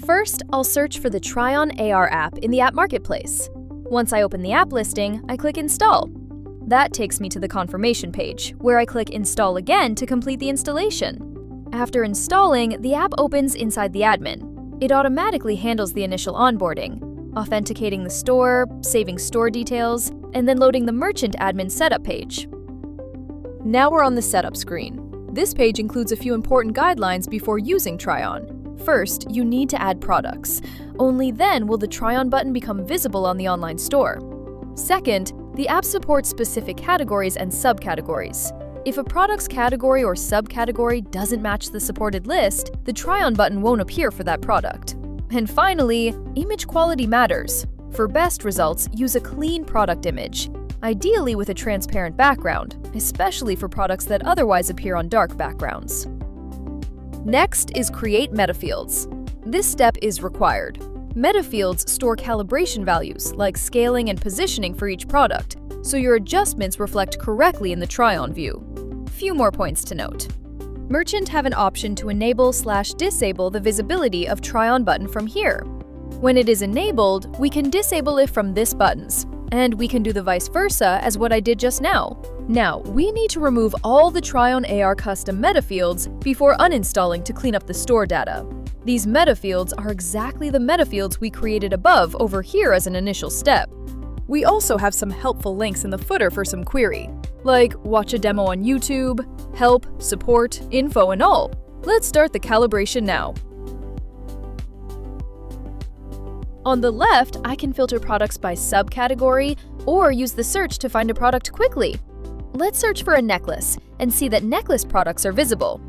First, I'll search for the TRYON-AR app in the app marketplace. Once I open the app listing, I click Install. That takes me to the confirmation page, where I click Install again to complete the installation. After installing, the app opens inside the admin. It automatically handles the initial onboarding, authenticating the store, saving store details, and then loading the merchant admin setup page. Now we're on the setup screen. This page includes a few important guidelines before using TRYON. First, you need to add products. Only then will the TRYON button become visible on the online store. Second, the app supports specific categories and subcategories. If a product's category or subcategory doesn't match the supported list, the TRYON button won't appear for that product. And finally, image quality matters. For best results, use a clean product image, ideally with a transparent background, especially for products that otherwise appear on dark backgrounds. Next is create metafields. This step is required. Metafields store calibration values, like scaling and positioning for each product, so your adjustments reflect correctly in the TRYON view. Few more points to note. Merchant have an option to enable/disable the visibility of TRYON button from here. When it is enabled, we can disable it from this buttons, and we can do the vice versa as what I did just now. Now, we need to remove all the TRYON-AR custom metafields before uninstalling to clean up the store data. These metafields are exactly the metafields we created above over here as an initial step. We also have some helpful links in the footer for some query, like watch a demo on YouTube, help, support, info, and all. Let's start the calibration now. On the left, I can filter products by subcategory or use the search to find a product quickly. Let's search for a necklace and see that necklace products are visible.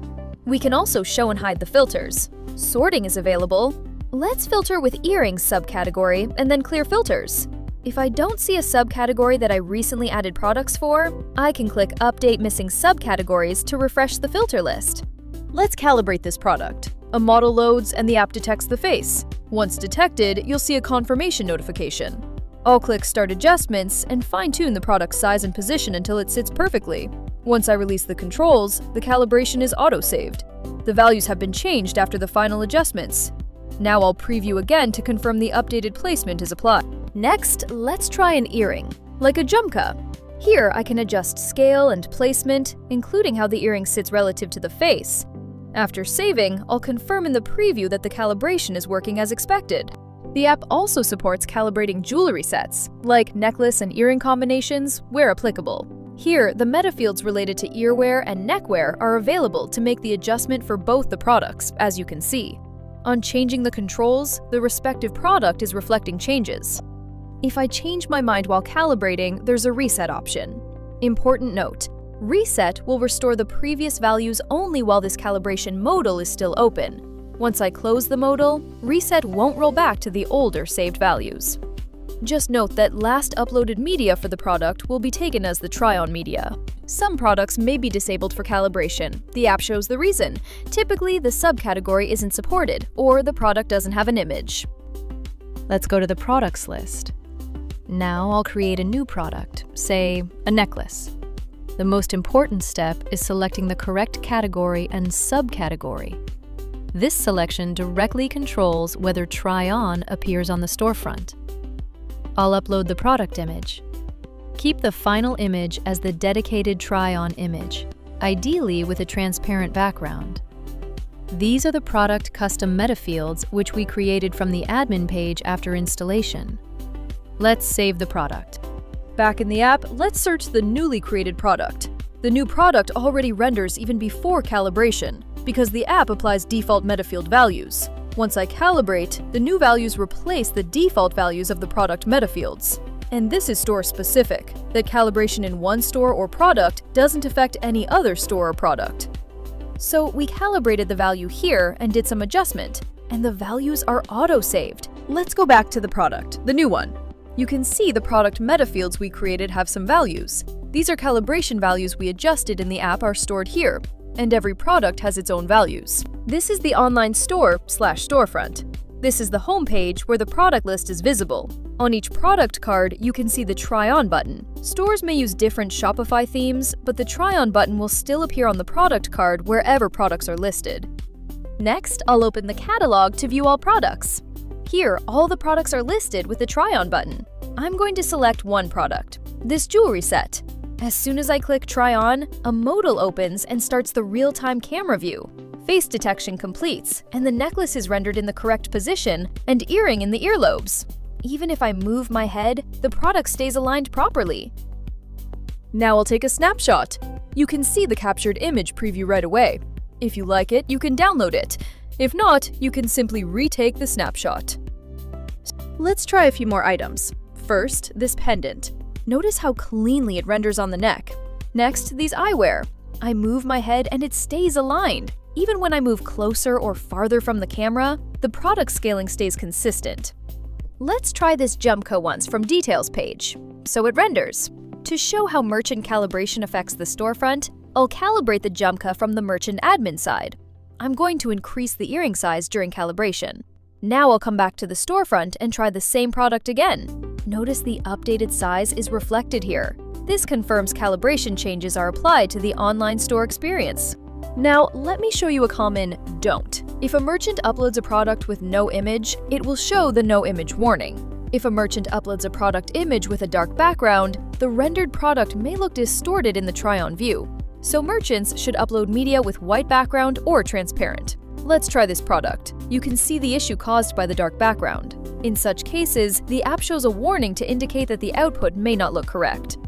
We can also show and hide the filters. Sorting is available. Let's filter with earrings subcategory and then clear filters. If I don't see a subcategory that I recently added products for, I can click Update Missing Subcategories to refresh the filter list. Let's calibrate this product. A model loads and the app detects the face. Once detected, you'll see a confirmation notification. I'll click Start Adjustments and fine-tune the product's size and position until it sits perfectly. Once I release the controls, the calibration is auto-saved. The values have been changed after the final adjustments. Now I'll preview again to confirm the updated placement is applied. Next, let's try an earring, like a jumka. Here I can adjust scale and placement, including how the earring sits relative to the face. After saving, I'll confirm in the preview that the calibration is working as expected. The app also supports calibrating jewelry sets, like necklace and earring combinations, where applicable. Here, the metafields related to earwear and neckwear are available to make the adjustment for both the products, as you can see. On changing the controls, the respective product is reflecting changes. If I change my mind while calibrating, there's a reset option. Important note: reset will restore the previous values only while this calibration modal is still open. Once I close the modal, reset won't roll back to the older saved values. Just note that last uploaded media for the product will be taken as the TRYON media. Some products may be disabled for calibration. The app shows the reason. Typically, the subcategory isn't supported, or the product doesn't have an image. Let's go to the products list. Now I'll create a new product, say a necklace. The most important step is selecting the correct category and subcategory. This selection directly controls whether TRYON appears on the storefront. I'll upload the product image. Keep the final image as the dedicated TRYON image, ideally with a transparent background. These are the product custom metafields which we created from the admin page after installation. Let's save the product. Back in the app, let's search the newly created product. The new product already renders even before calibration, because the app applies default metafield values. Once I calibrate, the new values replace the default values of the product metafields. And this is store-specific, that calibration in one store or product doesn't affect any other store or product. So we calibrated the value here and did some adjustment, and the values are auto-saved. Let's go back to the product, the new one. You can see the product metafields we created have some values. These are calibration values we adjusted in the app are stored here, and every product has its own values. This is the online store/storefront. This is the home page where the product list is visible. On each product card, you can see the TRYON button. Stores may use different Shopify themes, but the TRYON button will still appear on the product card wherever products are listed. Next, I'll open the catalog to view all products. Here, all the products are listed with the Try-On button. I'm going to select one product, this jewelry set. As soon as I click Try On, a modal opens and starts the real-time camera view. Face detection completes, and the necklace is rendered in the correct position and earring in the earlobes. Even if I move my head, the product stays aligned properly. Now I'll take a snapshot. You can see the captured image preview right away. If you like it, you can download it. If not, you can simply retake the snapshot. Let's try a few more items. First, this pendant. Notice how cleanly it renders on the neck. Next, these eyewear. I move my head and it stays aligned. Even when I move closer or farther from the camera, the product scaling stays consistent. Let's try this Jumco once from Details page. So it renders. To show how merchant calibration affects the storefront, I'll calibrate the Jumca from the merchant admin side. I'm going to increase the earring size during calibration. Now I'll come back to the storefront and try the same product again. Notice the updated size is reflected here. This confirms calibration changes are applied to the online store experience. Now, let me show you a common don't. If a merchant uploads a product with no image, it will show the no image warning. If a merchant uploads a product image with a dark background, the rendered product may look distorted in the try-on view. So merchants should upload media with white background or transparent. Let's try this product. You can see the issue caused by the dark background. In such cases, the app shows a warning to indicate that the output may not look correct.